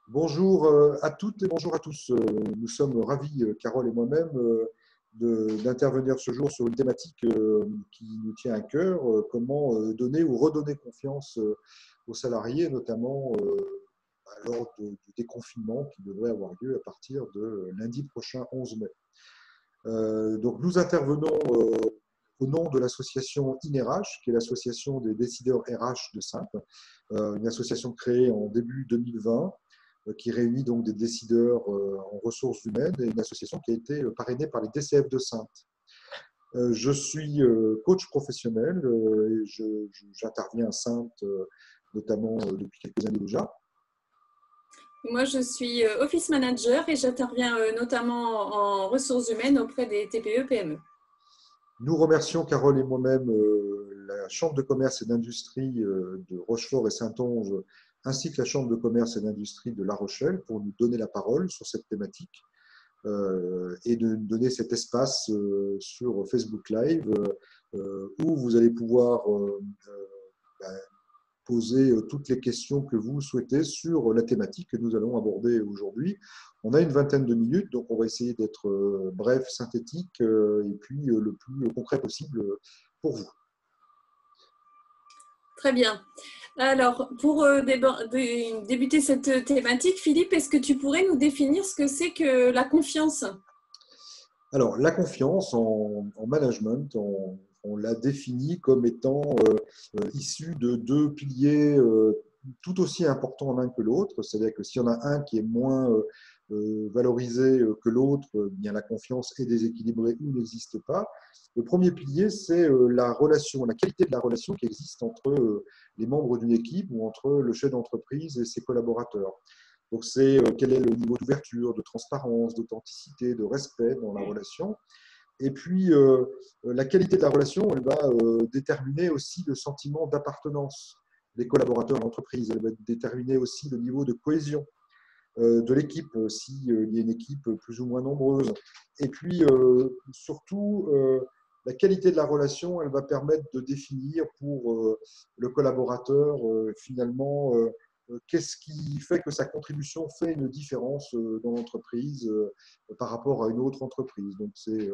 Bonjour à toutes et bonjour à tous. Nous sommes ravis, Carole et moi-même, d'intervenir ce jour sur une thématique qui nous tient à cœur, comment donner ou redonner confiance aux salariés, notamment lors du déconfinement qui devrait avoir lieu à partir de lundi prochain, 11 mai. Donc nous intervenons au nom de l'association INRH, qui est l'association des décideurs RH de Saintes, une association créée en début 2020 qui réunit donc des décideurs en ressources humaines et une association qui a été parrainée par les DCF de Saintes. Je suis coach professionnel et j'interviens à Saintes notamment depuis quelques années déjà. Moi, je suis office manager et j'interviens notamment en ressources humaines auprès des TPE-PME. Nous remercions, Carole et moi-même, la Chambre de commerce et d'industrie de Rochefort et Saintonge, ainsi que la Chambre de commerce et d'industrie de La Rochelle pour nous donner la parole sur cette thématique et de nous donner cet espace sur Facebook Live où vous allez pouvoir poser toutes les questions que vous souhaitez sur la thématique que nous allons aborder aujourd'hui. On a une vingtaine de minutes, donc on va essayer d'être bref, synthétique et puis le plus concret possible pour vous. Très bien. Alors, pour débuter cette thématique, Philippe, est-ce que tu pourrais nous définir ce que c'est que la confiance? Alors, la confiance en management, on l'a définie comme étant issue de deux piliers tout aussi importants l'un que l'autre. C'est-à-dire que s'il y en a un qui est moins valorisé que l'autre, bien la confiance est déséquilibrée ou n'existe pas. Le premier pilier, c'est la relation, la qualité de la relation qui existe entre les membres d'une équipe ou entre le chef d'entreprise et ses collaborateurs. Donc, c'est quel est le niveau d'ouverture, de transparence, d'authenticité, de respect dans la relation. Et puis, la qualité de la relation, elle va déterminer aussi le sentiment d'appartenance des collaborateurs de l'entreprise. Elle va déterminer aussi le niveau de cohésion de l'équipe, s'il y a une équipe plus ou moins nombreuse. Et puis, surtout, la qualité de la relation, elle va permettre de définir pour le collaborateur, finalement, qu'est-ce qui fait que sa contribution fait une différence dans l'entreprise par rapport à une autre entreprise. Donc, c'est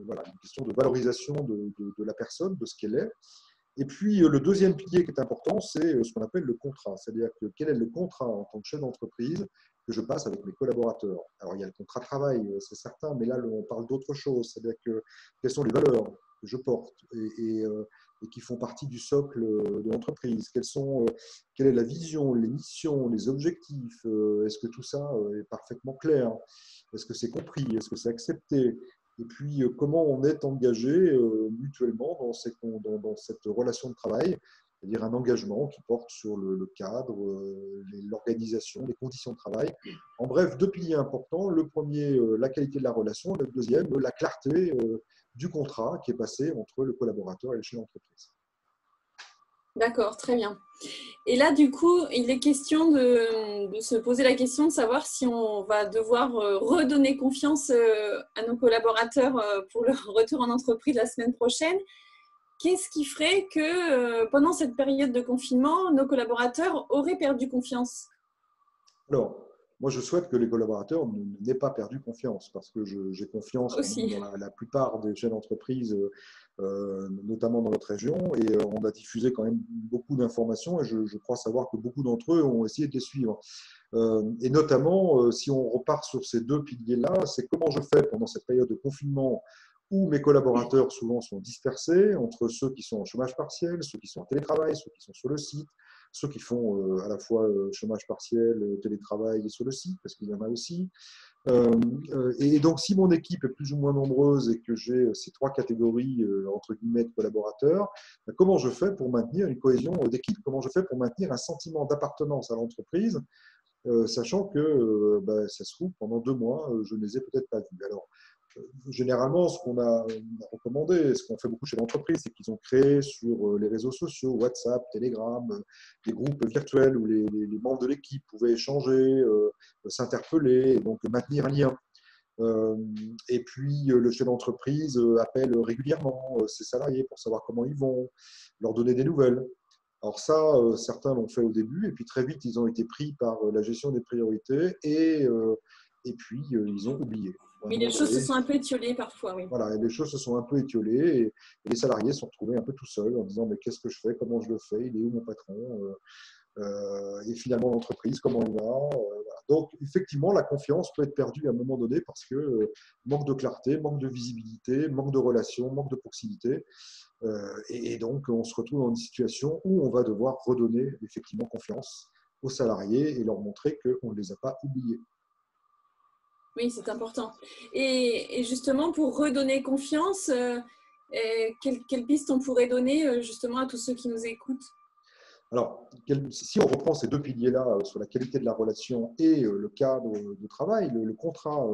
voilà, une question de valorisation de la personne, de ce qu'elle est. Et puis, le deuxième pilier qui est important, c'est ce qu'on appelle le contrat. C'est-à-dire que quel est le contrat en tant que chef d'entreprise que je passe avec mes collaborateurs. Alors, il y a le contrat de travail, c'est certain, mais là, on parle d'autre chose. C'est-à-dire que quelles sont les valeurs que je porte et qui font partie du socle de l'entreprise. Quelle est la vision, les missions, les objectifs? Est-ce que tout ça est parfaitement clair? Est-ce que c'est compris? Est-ce que c'est accepté? Et puis, comment on est engagé mutuellement dans cette relation de travail, c'est-à-dire un engagement qui porte sur le cadre, l'organisation, les conditions de travail. En bref, deux piliers importants. Le premier, la qualité de la relation. Le deuxième, la clarté du contrat qui est passé entre le collaborateur et le chef d'entreprise. D'accord, très bien. Et là, du coup, il est question de se poser la question de savoir si on va devoir redonner confiance à nos collaborateurs pour leur retour en entreprise la semaine prochaine. Qu'est-ce qui ferait que pendant cette période de confinement, nos collaborateurs auraient perdu confiance? Alors, moi, je souhaite que les collaborateurs n'aient pas perdu confiance parce que j'ai confiance quand même Aussi. dans la plupart des chefs d'entreprise, notamment dans notre région. Et on a diffusé quand même beaucoup d'informations et je crois savoir que beaucoup d'entre eux ont essayé de les suivre. Et notamment, si on repart sur ces deux piliers-là, c'est comment je fais pendant cette période de confinement où mes collaborateurs souvent sont dispersés entre ceux qui sont en chômage partiel, ceux qui sont en télétravail, ceux qui sont sur le site, ceux qui font à la fois chômage partiel, télétravail et sur le site, parce qu'il y en a aussi. Et donc, si mon équipe est plus ou moins nombreuse et que j'ai ces trois catégories, entre guillemets, de collaborateurs, comment je fais pour maintenir une cohésion d'équipe? Comment je fais pour maintenir un sentiment d'appartenance à l'entreprise, sachant que ça se trouve, pendant 2 mois, je ne les ai peut-être pas vus. Alors, généralement, ce qu'on a recommandé, ce qu'on fait beaucoup chez l'entreprise, c'est qu'ils ont créé sur les réseaux sociaux, WhatsApp, Telegram, des groupes virtuels où les membres de l'équipe pouvaient échanger, s'interpeller, et donc maintenir un lien. Et puis, le chef d'entreprise appelle régulièrement ses salariés pour savoir comment ils vont, leur donner des nouvelles. Alors ça, certains l'ont fait au début, et puis très vite, ils ont été pris par la gestion des priorités, et puis ils ont oublié. Mais les choses se sont un peu étiolées parfois, oui. Voilà, et les choses se sont un peu étiolées, et les salariés se sont retrouvés un peu tout seuls en disant, mais qu'est-ce que je fais, comment je le fais, il est où mon patron, et finalement l'entreprise, comment il va. Voilà. Donc effectivement, la confiance peut être perdue à un moment donné parce que manque de clarté, manque de visibilité, manque de relations, manque de proximité. Et donc, on se retrouve dans une situation où on va devoir redonner effectivement confiance aux salariés et leur montrer qu'on ne les a pas oubliés. Oui, c'est important. Et justement, pour redonner confiance, quelle piste on pourrait donner justement à tous ceux qui nous écoutent? Alors, si on reprend ces deux piliers-là sur la qualité de la relation et le cadre de travail, le contrat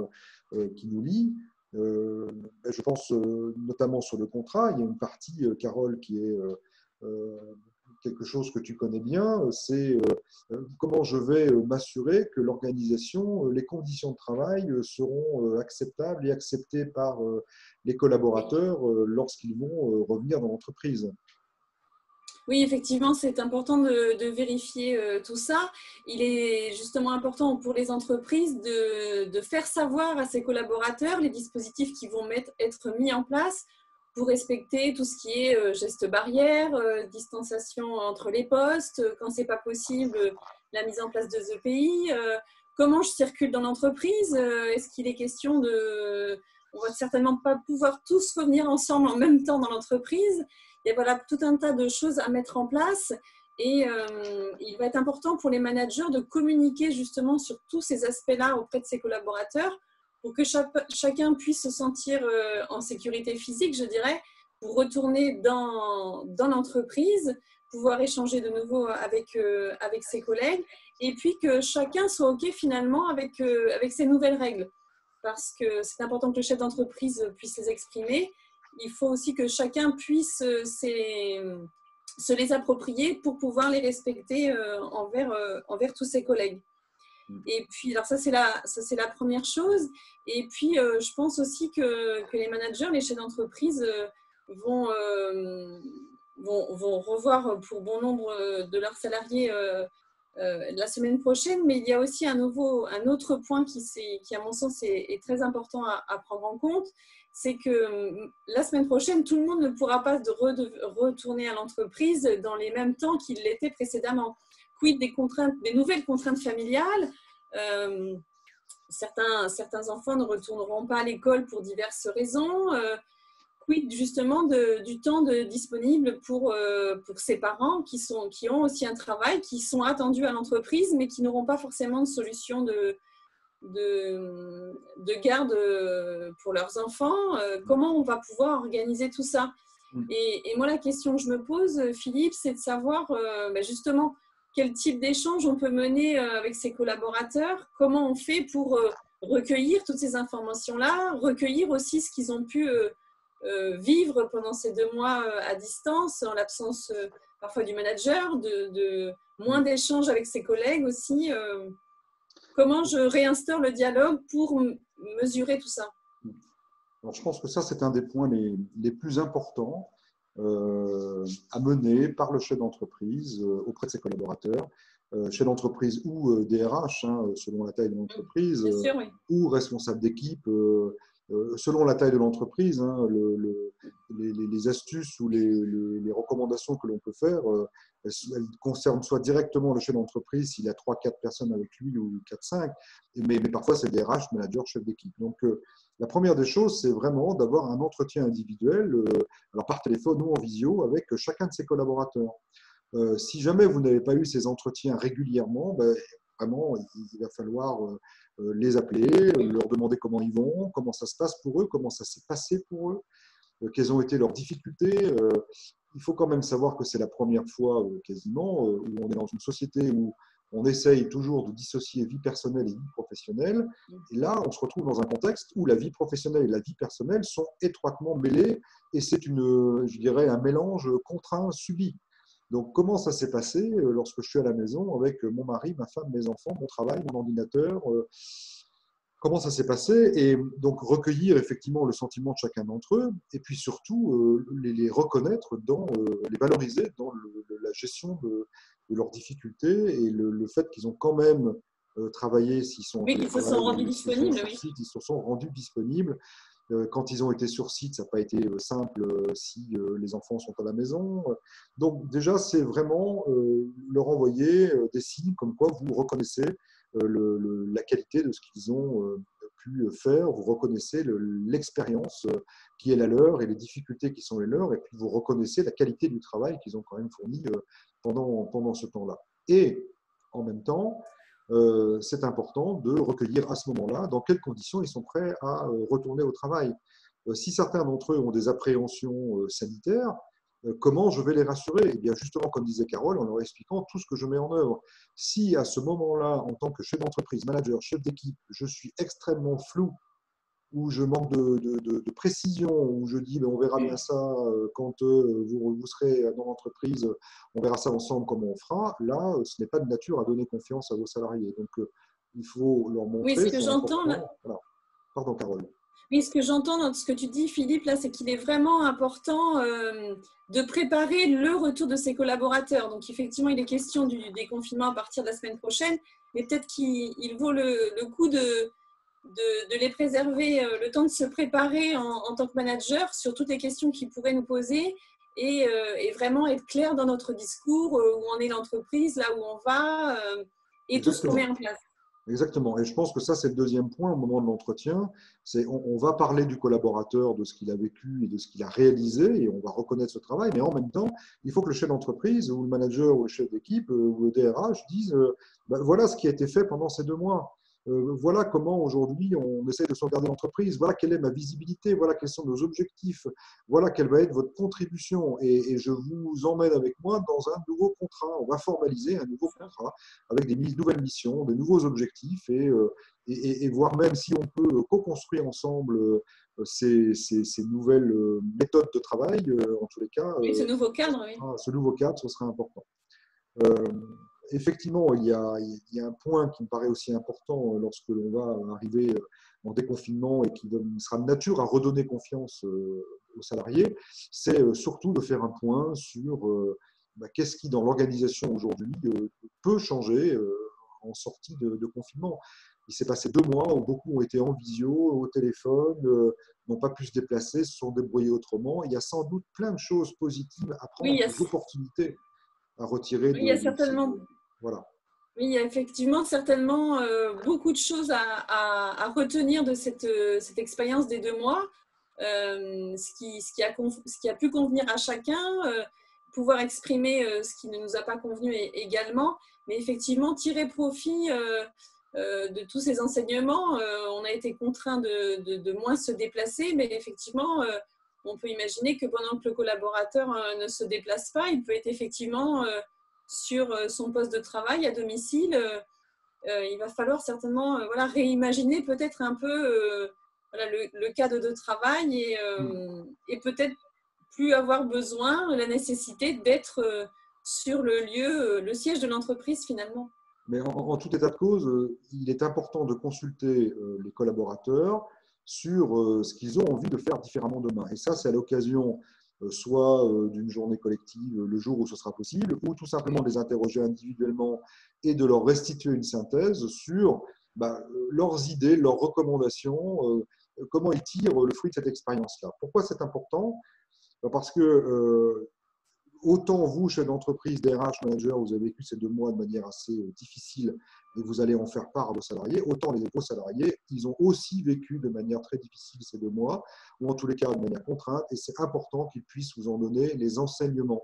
qui nous lie, je pense notamment sur le contrat, il y a une partie, Carole, qui est quelque chose que tu connais bien, c'est comment je vais m'assurer que l'organisation, les conditions de travail seront acceptables et acceptées par les collaborateurs lorsqu'ils vont revenir dans l'entreprise. Oui, effectivement, c'est important de vérifier tout ça. Il est justement important pour les entreprises de faire savoir à ses collaborateurs les dispositifs qui vont être mis en place pour respecter tout ce qui est gestes barrières, distanciation entre les postes, quand ce n'est pas possible, la mise en place de EPI, comment je circule dans l'entreprise, est-ce qu'il est question de... On va certainement pas pouvoir tous revenir ensemble en même temps dans l'entreprise. Et voilà, tout un tas de choses à mettre en place. Et il va être important pour les managers de communiquer justement sur tous ces aspects-là auprès de ses collaborateurs pour que chacun puisse se sentir en sécurité physique, je dirais, pour retourner dans l'entreprise, pouvoir échanger de nouveau avec ses collègues et puis que chacun soit OK finalement avec ces nouvelles règles. Parce que c'est important que le chef d'entreprise puisse les exprimer. Il faut aussi que chacun puisse se les approprier pour pouvoir les respecter envers tous ses collègues. Et puis, alors ça c'est la première chose. Et puis, je pense aussi que les managers, les chefs d'entreprise vont revoir pour bon nombre de leurs salariés la semaine prochaine. Mais il y a aussi un autre point qui à mon sens, est très important à prendre en compte. C'est que la semaine prochaine, tout le monde ne pourra pas retourner à l'entreprise dans les mêmes temps qu'il l'était précédemment. Quid des nouvelles contraintes familiales? Certains enfants ne retourneront pas à l'école pour diverses raisons. Quid justement du temps disponible pour ces parents qui ont aussi un travail, qui sont attendus à l'entreprise, mais qui n'auront pas forcément de solution de garde pour leurs enfants. Comment on va pouvoir organiser tout ça? Et moi, la question que je me pose, Philippe, c'est de savoir justement quel type d'échange on peut mener avec ses collaborateurs, comment on fait pour recueillir toutes ces informations-là, recueillir aussi ce qu'ils ont pu vivre pendant ces 2 mois à distance, en l'absence parfois du manager, de moins d'échanges avec ses collègues aussi. Comment je réinstaure le dialogue pour mesurer tout ça? Alors, je pense que ça, c'est un des points les plus importants à mener par le chef d'entreprise auprès de ses collaborateurs, chef d'entreprise ou DRH, selon la taille de l'entreprise, oui. ou responsable d'équipe, selon la taille de l'entreprise. Les astuces ou les recommandations que l'on peut faire, elles concernent soit directement le chef d'entreprise, s'il a 3-4 personnes avec lui, ou 4-5, mais parfois c'est DRH, manager, chef d'équipe. Donc, la première des choses, c'est vraiment d'avoir un entretien individuel, alors par téléphone ou en visio, avec chacun de ses collaborateurs. Si jamais vous n'avez pas eu ces entretiens régulièrement, vraiment, il va falloir les appeler, leur demander comment ils vont, comment ça se passe pour eux, comment ça s'est passé pour eux, quelles ont été leurs difficultés. Il faut quand même savoir que c'est la première fois quasiment où on est dans une société où on essaye toujours de dissocier vie personnelle et vie professionnelle. Et là, on se retrouve dans un contexte où la vie professionnelle et la vie personnelle sont étroitement mêlées et c'est je dirais, un mélange contraint, subi. Donc, comment ça s'est passé lorsque je suis à la maison avec mon mari, ma femme, mes enfants, mon travail, mon ordinateur comment ça s'est passé et donc recueillir effectivement le sentiment de chacun d'entre eux et puis surtout les reconnaître, les valoriser dans la gestion de leurs difficultés et le fait qu'ils ont quand même travaillé, s'ils sont en Oui, qu'ils se sont télétravail rendus ou s'ils sont disponibles, sur oui. site, ils se sont rendus disponibles. Quand ils ont été sur site, ça n'a pas été simple si les enfants sont à la maison. Donc déjà, c'est vraiment leur envoyer des signes comme quoi vous reconnaissez la qualité de ce qu'ils ont pu faire, vous reconnaissez l'expérience qui est la leur et les difficultés qui sont les leurs, et puis vous reconnaissez la qualité du travail qu'ils ont quand même fourni pendant ce temps-là. Et en même temps, c'est important de recueillir à ce moment-là dans quelles conditions ils sont prêts à retourner au travail. Si certains d'entre eux ont des appréhensions sanitaires, comment je vais les rassurer? Eh bien, justement, comme disait Carole, en leur expliquant tout ce que je mets en œuvre. Si à ce moment-là, en tant que chef d'entreprise, manager, chef d'équipe, je suis extrêmement flou, où je manque de précision, où je dis ben, on verra bien ça quand vous serez dans l'entreprise, on verra ça ensemble comment on fera, là, ce n'est pas de nature à donner confiance à vos salariés. Donc, il faut leur Oui, ce montrer, que c'est j'entends là. important. Voilà. Pardon, Carole. Oui, ce que j'entends dans ce que tu dis, Philippe, là, c'est qu'il est vraiment important de préparer le retour de ses collaborateurs. Donc, effectivement, il est question du déconfinement à partir de la semaine prochaine, mais peut-être qu'il vaut le coup de les préserver, le temps de se préparer en tant que manager sur toutes les questions qu'ils pourraient nous poser et vraiment être clair dans notre discours, où en est l'entreprise, là où on va et tout ce qu'on met Exactement. en place. Exactement. Et je pense que ça, c'est le deuxième point au moment de l'entretien. C'est on va parler du collaborateur, de ce qu'il a vécu et de ce qu'il a réalisé, et on va reconnaître ce travail. Mais en même temps, il faut que le chef d'entreprise ou le manager ou le chef d'équipe ou le DRH dise ben, voilà ce qui a été fait pendant ces 2 mois. Voilà comment aujourd'hui on essaie de sauvegarder l'entreprise. Voilà quelle est ma visibilité. Voilà quels sont nos objectifs. Voilà quelle va être votre contribution. Et je vous emmène avec moi dans un nouveau contrat. On va formaliser un nouveau contrat avec des nouvelles missions, des nouveaux objectifs et voir même si on peut co-construire ensemble ces nouvelles méthodes de travail. En tous les cas, Oui, ce nouveau cadre, oui. ce nouveau cadre, ce sera important. Euh, Effectivement, il y a un point qui me paraît aussi important lorsque l'on va arriver en déconfinement et qui sera de nature à redonner confiance aux salariés, c'est surtout de faire un point sur qu'est-ce qui, dans l'organisation aujourd'hui, peut changer en sortie de confinement. Il s'est passé 2 mois où beaucoup ont été en visio, au téléphone, n'ont pas pu se déplacer, se sont débrouillés autrement. Il y a sans doute plein de choses positives à Oui, prendre, des opportunités à retirer il y a de cette... certainement. Voilà. Oui, il y a effectivement certainement beaucoup de choses à retenir de cette expérience des 2 mois, ce qui a pu convenir à chacun, pouvoir exprimer ce qui ne nous a pas convenu également, mais effectivement tirer profit de tous ces enseignements. On a été contraint de moins se déplacer, mais effectivement, on peut imaginer que pendant que le collaborateur ne se déplace pas, il peut être effectivement sur son poste de travail à domicile. Il va falloir certainement voilà, réimaginer peut-être un peu voilà, le cadre de travail et peut-être plus avoir besoin, la nécessité d'être sur le lieu, le siège de l'entreprise finalement. Mais en tout état de cause, il est important de consulter les collaborateurs sur ce qu'ils ont envie de faire différemment demain. Et ça, c'est à l'occasion soit d'une journée collective le jour où ce sera possible, ou tout simplement de les interroger individuellement et de leur restituer une synthèse sur leurs idées, leurs recommandations, comment ils tirent le fruit de cette expérience-là. Pourquoi c'est important? Parce que autant vous, chef d'entreprise, DRH, manager, vous avez vécu ces 2 mois de manière assez difficile et vous allez en faire part à vos salariés, autant vos salariés, ils ont aussi vécu de manière très difficile ces 2 mois, ou en tous les cas de manière contrainte, et c'est important qu'ils puissent vous en donner les enseignements,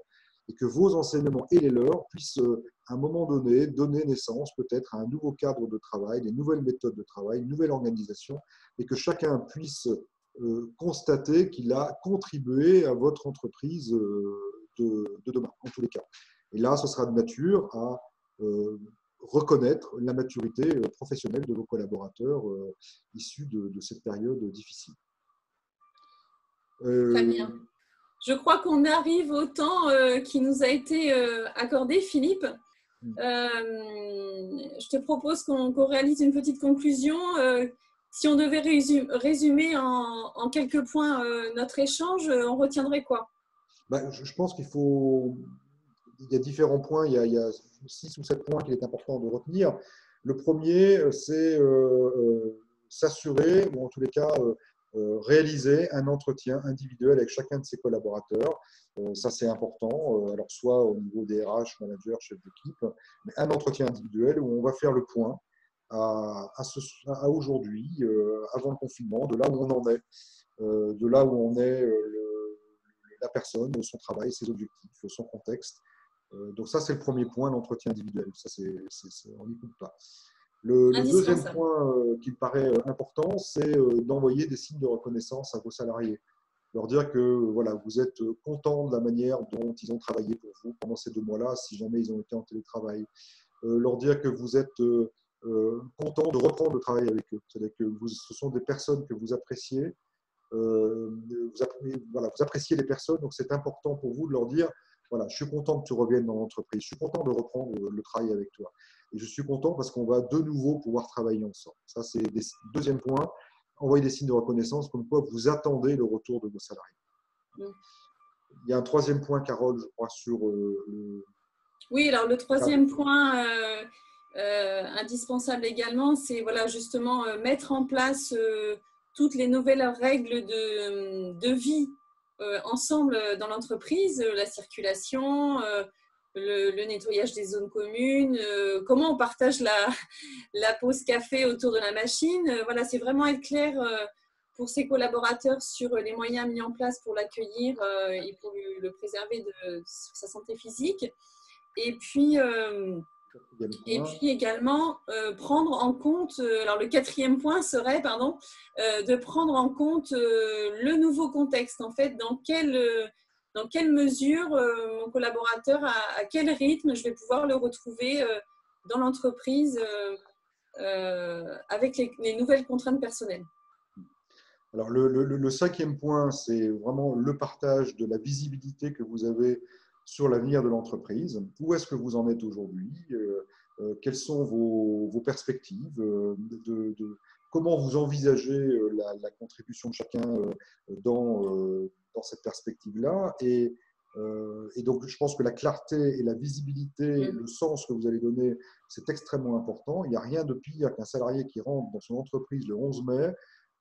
et que vos enseignements et les leurs puissent, à un moment donné, donner naissance peut-être à un nouveau cadre de travail, des nouvelles méthodes de travail, une nouvelle organisation, et que chacun puisse constater qu'il a contribué à votre entreprise de demain, en tous les cas. Et là, ce sera de nature à reconnaître la maturité professionnelle de vos collaborateurs issus de cette période difficile. Très bien. Je crois qu'on arrive au temps qui nous a été accordé, Philippe. Je te propose qu'on réalise une petite conclusion. Si on devait résumer en quelques points notre échange, on retiendrait quoi? Ben, je pense il y a différents points, il y a 6 ou 7 points qu'il est important de retenir. Le premier, c'est s'assurer, ou en tous les cas, réaliser un entretien individuel avec chacun de ses collaborateurs. Ça, c'est important, alors soit au niveau des RH, managers, chefs d'équipe, mais un entretien individuel où on va faire le point à aujourd'hui, avant le confinement, de là où on en est, de là où on est la personne, son travail, ses objectifs, son contexte. Donc ça, c'est le premier point, l'entretien individuel. Ça, on n'y coupe pas. Le deuxième Indispensable. point qui me paraît important, c'est d'envoyer des signes de reconnaissance à vos salariés. Leur dire que voilà, vous êtes content de la manière dont ils ont travaillé pour vous pendant ces 2 mois-là, si jamais ils ont été en télétravail. Leur dire que vous êtes content de reprendre le travail avec eux. C'est-à-dire que ce sont des personnes que vous appréciez. Voilà, vous appréciez les personnes, donc c'est important pour vous de leur dire voilà, je suis content que tu reviennes dans l'entreprise, je suis content de reprendre le travail avec toi. Et je suis content parce qu'on va de nouveau pouvoir travailler ensemble. Ça, c'est le deuxième point. Envoyer des signes de reconnaissance comme quoi vous attendez le retour de vos salariés. Il y a un troisième point, Carole, je crois, sur Oui, alors le troisième point indispensable également, c'est voilà, justement mettre en place toutes les nouvelles règles de vie ensemble dans l'entreprise, la circulation, le nettoyage des zones communes, comment on partage la pause café autour de la machine. Voilà, c'est vraiment être clair pour ses collaborateurs sur les moyens mis en place pour l'accueillir et pour le préserver de sa santé physique. Et puis également prendre en compte, alors le quatrième point serait, pardon, de prendre en compte le nouveau contexte. En fait, dans quelle mesure mon collaborateur, à quel rythme je vais pouvoir le retrouver dans l'entreprise avec les nouvelles contraintes personnelles. Alors, le cinquième point, c'est vraiment le partage de la visibilité que vous avez sur l'avenir de l'entreprise. Où est-ce que vous en êtes aujourd'hui? Quelles sont vos perspectives? Comment vous envisagez la contribution de chacun dans cette perspective-là? Et donc, je pense que la clarté et la visibilité, le sens que vous allez donner, c'est extrêmement important. Il n'y a rien de pire qu'un salarié qui rentre dans son entreprise le 11 mai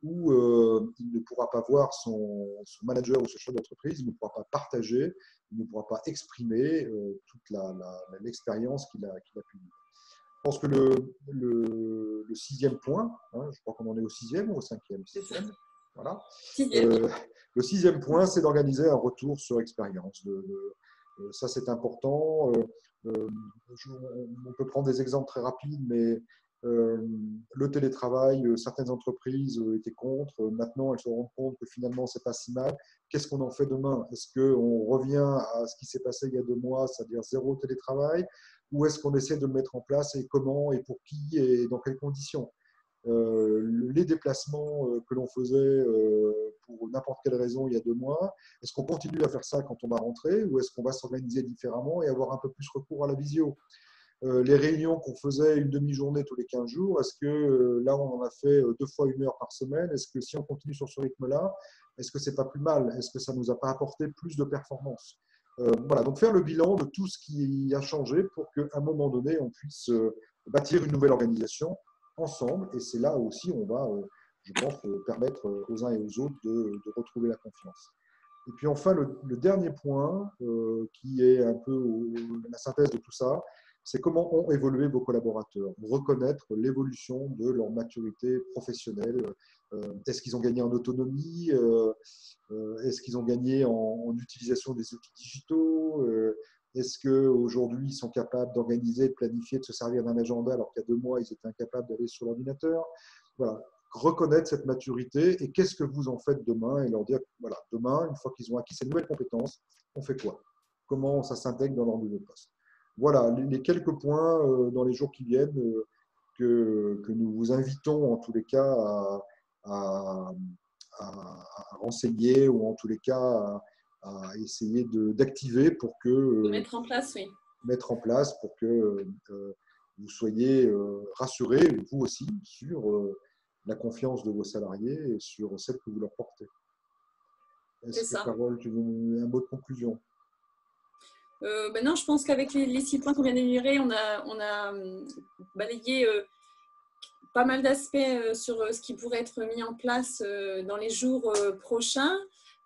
où il ne pourra pas voir son manager ou son chef d'entreprise, il ne pourra pas partager, il ne pourra pas exprimer toute l'expérience qu'il a pu vivre. Je pense que le sixième point, hein, je crois qu'on en est au sixième ou au cinquième? Voilà. Le sixième point, c'est d'organiser un retour sur expérience. Ça, c'est important. On peut prendre des exemples très rapides, mais le télétravail, certaines entreprises étaient contre. Maintenant, elles se rendent compte que finalement, c'est pas si mal. Qu'est-ce qu'on en fait demain? Est-ce qu'on revient à ce qui s'est passé il y a 2 mois, c'est-à-dire 0 télétravail, ou est-ce qu'on essaie de le mettre en place et comment et pour qui et dans quelles conditions? Les déplacements que l'on faisait pour n'importe quelle raison il y a 2 mois, est-ce qu'on continue à faire ça quand on va rentrer ou est-ce qu'on va s'organiser différemment et avoir un peu plus recours à la visio? Les réunions qu'on faisait une demi-journée tous les 15 jours, est-ce que là, on en a fait 2 fois 1 heure par semaine? Est-ce que si on continue sur ce rythme-là, est-ce que c'est pas plus mal? Est-ce que ça nous a pas apporté plus de performance? Voilà, donc faire le bilan de tout ce qui a changé pour qu'à un moment donné, on puisse bâtir une nouvelle organisation ensemble. Et c'est là aussi on va, je pense, permettre aux uns et aux autres de retrouver la confiance. Et puis enfin, le dernier point, qui est un peu la synthèse de tout ça, c'est comment ont évolué vos collaborateurs. Reconnaître l'évolution de leur maturité professionnelle. Est-ce qu'ils ont gagné en autonomie? Est-ce qu'ils ont gagné en utilisation des outils digitaux? Est-ce qu'aujourd'hui, ils sont capables d'organiser, de planifier, de se servir d'un agenda alors qu'il y a 2 mois, ils étaient incapables d'aller sur l'ordinateur? Voilà. Reconnaître cette maturité et qu'est-ce que vous en faites demain et leur dire, voilà, demain, une fois qu'ils ont acquis ces nouvelles compétences, on fait quoi? Comment ça s'intègre dans leur nouveau poste? Voilà, les quelques points dans les jours qui viennent que nous vous invitons en tous les cas à renseigner ou en tous les cas à essayer d'activer pour que… mettre en place, oui. Mettre en place pour que vous soyez rassurés, vous aussi, sur la confiance de vos salariés et sur celle que vous leur portez. Est-ce que, Carole, tu veux un mot de conclusion? Non, je pense qu'avec les 6 points qu'on vient d'énumérer, on a balayé pas mal d'aspects sur ce qui pourrait être mis en place dans les jours prochains.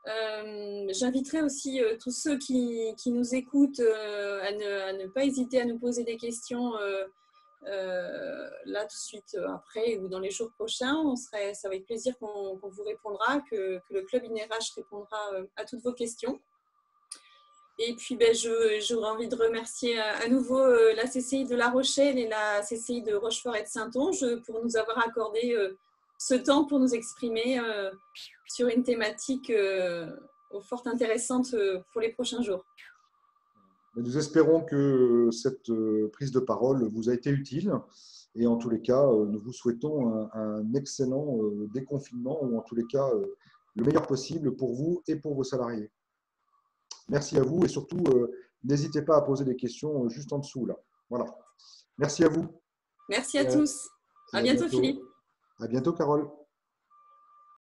J'inviterai aussi tous ceux qui nous écoutent à ne pas hésiter à nous poser des questions là tout de suite après ou dans les jours prochains. C'est avec plaisir qu'on vous répondra, que le Club INRH répondra à toutes vos questions. Et puis, j'aurais envie de remercier à nouveau la CCI de La Rochelle et la CCI de Rochefort et de Saintonge pour nous avoir accordé ce temps pour nous exprimer sur une thématique fort intéressante pour les prochains jours. Nous espérons que cette prise de parole vous a été utile. Et en tous les cas, nous vous souhaitons un excellent déconfinement, ou en tous les cas, le meilleur possible pour vous et pour vos salariés. Merci à vous et surtout, n'hésitez pas à poser des questions juste en dessous là. Voilà. Merci à vous. Merci à tous. À bientôt, Philippe. À bientôt, Carole.